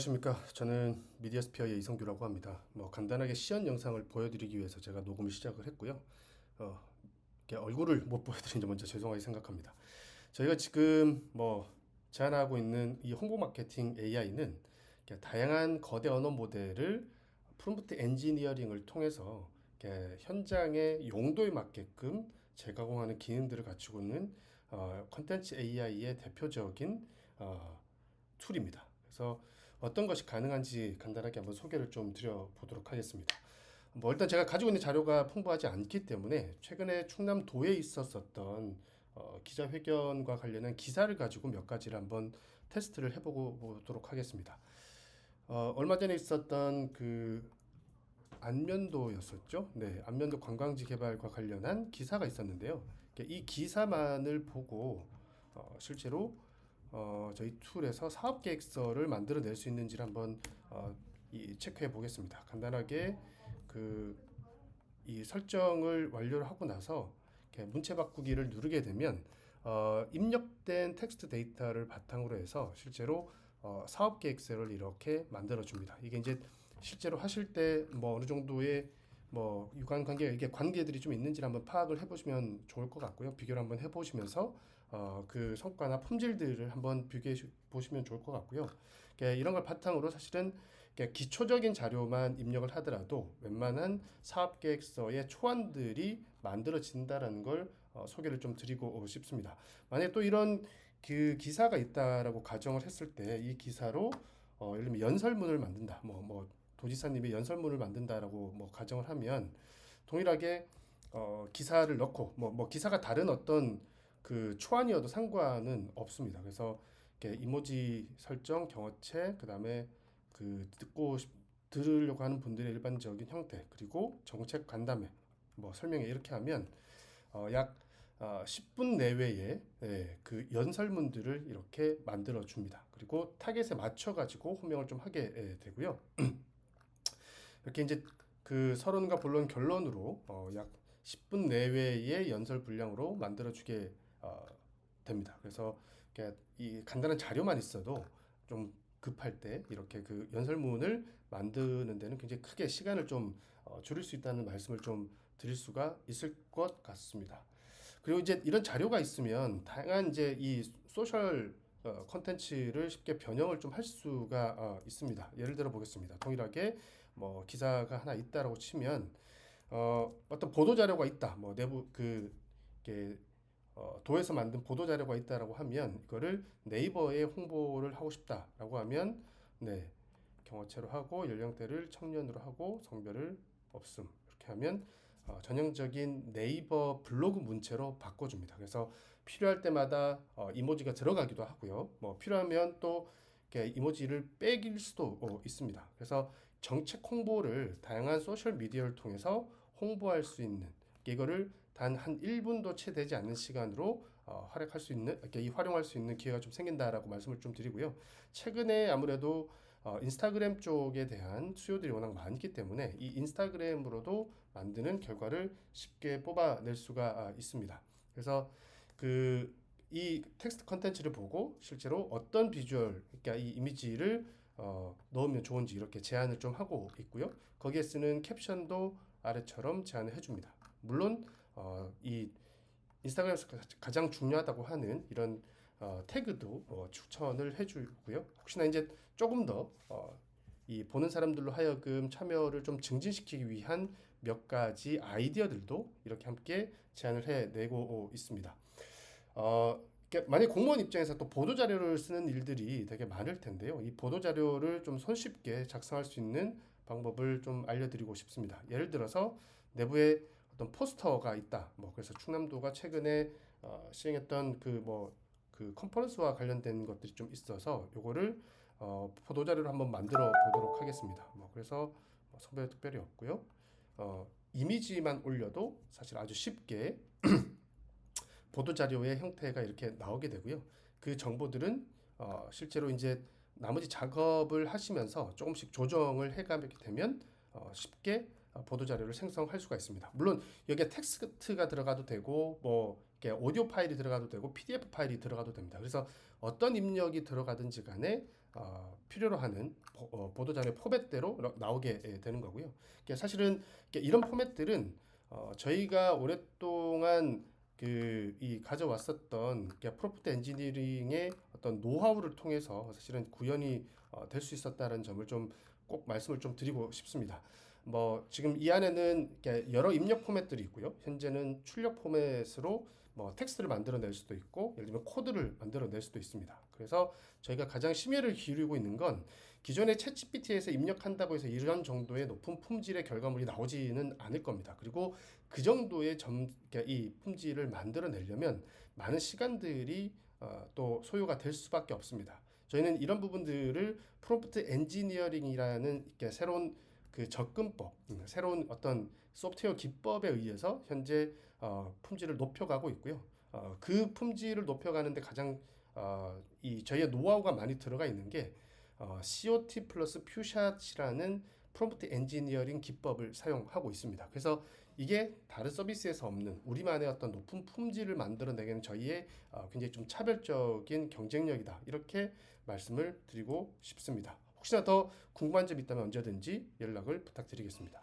안녕하십니까. 저는 미디어스피어의 이성규라고 합니다. 간단하게 시연 영상을 보여드리기 위해서 제가 녹음을 시작을 했고요. 이렇게 얼굴을 못 보여드리는데 먼저 죄송하게 생각합니다. 저희가 지금 제안하고 있는 이 홍보 마케팅 AI는 다양한 거대 언어 모델을 프롬프트 엔지니어링을 통해서 이렇게 현장의 용도에 맞게끔 재가공하는 기능들을 갖추고 있는 컨텐츠 AI의 대표적인 툴입니다. 그래서 어떤 것이 가능한지 간단하게 한번 소개를 좀 드려보도록 하겠습니다. 일단 제가 가지고 있는 자료가 풍부하지 않기 때문에 최근에 충남도에 있었었던 기자회견과 관련한 기사를 가지고 몇 가지를 한번 테스트를 해보고 보도록 하겠습니다. 얼마 전에 있었던 그 안면도였었죠. 네, 안면도 관광지 개발과 관련한 기사가 있었는데요. 이 기사만을 보고 실제로 저희 툴에서 사업 계획서를 만들어낼 수 있는지를 한번 체크해 보겠습니다. 간단하게 이 설정을 완료를 하고 나서 이렇게 문체 바꾸기를 누르게 되면 입력된 텍스트 데이터를 바탕으로 해서 실제로 사업 계획서를 이렇게 만들어 줍니다. 이게 이제 실제로 하실 때 어느 정도의 유관 관계가 이게 관계들이 좀 있는지를 한번 파악을 해보시면 좋을 것 같고요. 비교를 한번 해보시면서 그 성과나 품질들을 한번 비교해 보시면 좋을 것 같고요. 이런 걸 바탕으로 사실은 기초적인 자료만 입력을 하더라도 웬만한 사업 계획서의 초안들이 만들어진다라는 걸 소개를 좀 드리고 싶습니다. 만약에 또 이런 그 기사가 있다라고 가정을 했을 때 이 기사로 예를 들면 연설문을 만든다. 도지사님이 연설문을 만든다라고 가정을 하면 동일하게 기사를 넣고 기사가 다른 어떤 그 초안이어도 상관은 없습니다. 그래서 이렇게 이모지 설정, 경어체, 그다음에 들으려고 하는 분들의 일반적인 형태, 그리고 정책 간담회, 설명회 이렇게 하면 약 10분 내외에 그 연설문들을 이렇게 만들어 줍니다. 그리고 타겟에 맞춰 가지고 호명을 좀 하게 되고요. 이렇게 이제 그 서론과 본론 결론으로 약 10분 내외의 연설 분량으로 만들어 주게 됩니다. 그래서 이 간단한 자료만 있어도 좀 급할 때 이렇게 그 연설문을 만드는 데는 굉장히 크게 시간을 좀 줄일 수 있다는 말씀을 좀 드릴 수가 있을 것 같습니다. 그리고 이제 이런 자료가 있으면 다양한 이제 이 소셜 컨텐츠를 쉽게 변형을 좀 할 수가 있습니다. 예를 들어 보겠습니다. 동일하게 기사가 하나 있다라고 치면 어떤 보도 자료가 있다. 내부 이게 도에서 만든 보도 자료가 있다라고 하면 이거를 네이버에 홍보를 하고 싶다라고 하면 네, 경어체로 하고 연령대를 청년으로 하고 성별을 없음 이렇게 하면 전형적인 네이버 블로그 문체로 바꿔줍니다. 그래서 필요할 때마다 이모지가 들어가기도 하고요. 필요하면 또 이렇게 이모지를 빼길 수도 있습니다. 그래서 정책 홍보를 다양한 소셜 미디어를 통해서 홍보할 수 있는 이거를 단 한 1분도 채 되지 않는 시간으로 활약할 수 있는 이렇게 활용할 수 있는 기회가 좀 생긴다라고 말씀을 좀 드리고요. 최근에 아무래도 인스타그램 쪽에 대한 수요들이 워낙 많기 때문에 이 인스타그램으로도 만드는 결과를 쉽게 뽑아낼 수가 있습니다. 그래서 이 텍스트 컨텐츠를 보고 실제로 어떤 비주얼, 그러니까 이 이미지를 넣으면 좋은지 이렇게 제안을 좀 하고 있고요. 거기에 쓰는 캡션도 아래처럼 제안을 해줍니다. 물론 이 인스타그램에서 가장 중요하다고 하는 이런 태그도 추천을 해주고요. 혹시나 이제 조금 더 이 보는 사람들로 하여금 참여를 좀 증진시키기 위한 몇 가지 아이디어들도 이렇게 함께 제안을 해내고 있습니다. 만약 공무원 입장에서 또 보도 자료를 쓰는 일들이 되게 많을 텐데요. 이 보도 자료를 좀 손쉽게 작성할 수 있는 방법을 좀 알려드리고 싶습니다. 예를 들어서 내부에 어떤 포스터가 있다. 그래서 충남도가 최근에 시행했던 그 컨퍼런스와 관련된 것들이 좀 있어서 요거를 보도 자료를 한번 만들어 보도록 하겠습니다. 그래서 성별 특별히 없고요. 이미지만 올려도 사실 아주 쉽게 보도 자료의 형태가 이렇게 나오게 되고요. 그 정보들은 실제로 이제 나머지 작업을 하시면서 조금씩 조정을 해가게 되면 쉽게 보도 자료를 생성할 수가 있습니다. 물론 여기에 텍스트가 들어가도 되고 이렇게 오디오 파일이 들어가도 되고 PDF 파일이 들어가도 됩니다. 그래서 어떤 입력이 들어가든지 간에 필요로 하는 보도자료 포맷대로 나오게 되는 거고요. 사실은 이런 포맷들은 저희가 오랫동안 이 가져왔었던 프로프트 엔지니어링의 어떤 노하우를 통해서 사실은 구현이 될 수 있었다는 점을 좀 꼭 말씀을 좀 드리고 싶습니다. 뭐 지금 이 안에는 여러 입력 포맷들이 있고요. 현재는 출력 포맷으로 뭐 텍스트를 만들어낼 수도 있고, 예를 들면 코드를 만들어낼 수도 있습니다. 그래서 저희가 가장 심혈을 기울이고 있는 건 기존의 챗GPT에서 입력한다고 해서 이런 정도의 높은 품질의 결과물이 나오지는 않을 겁니다. 그리고 그 정도의 이 품질을 만들어내려면 많은 시간들이 또 소요가 될 수밖에 없습니다. 저희는 이런 부분들을 프롬프트 엔지니어링이라는 새로운 그 접근법, 새로운 어떤 소프트웨어 기법에 의해서 현재 품질을 높여가고 있고요. 그 품질을 높여가는데 가장 이 저희의 노하우가 많이 들어가 있는 게 COT 플러스 퓨샷이라는 프롬프트 엔지니어링 기법을 사용하고 있습니다. 그래서 이게 다른 서비스에서 없는 우리만의 어떤 높은 품질을 만들어내는 저희의 굉장히 좀 차별적인 경쟁력이다. 이렇게 말씀을 드리고 싶습니다. 혹시나 더 궁금한 점 있다면 언제든지 연락을 부탁드리겠습니다.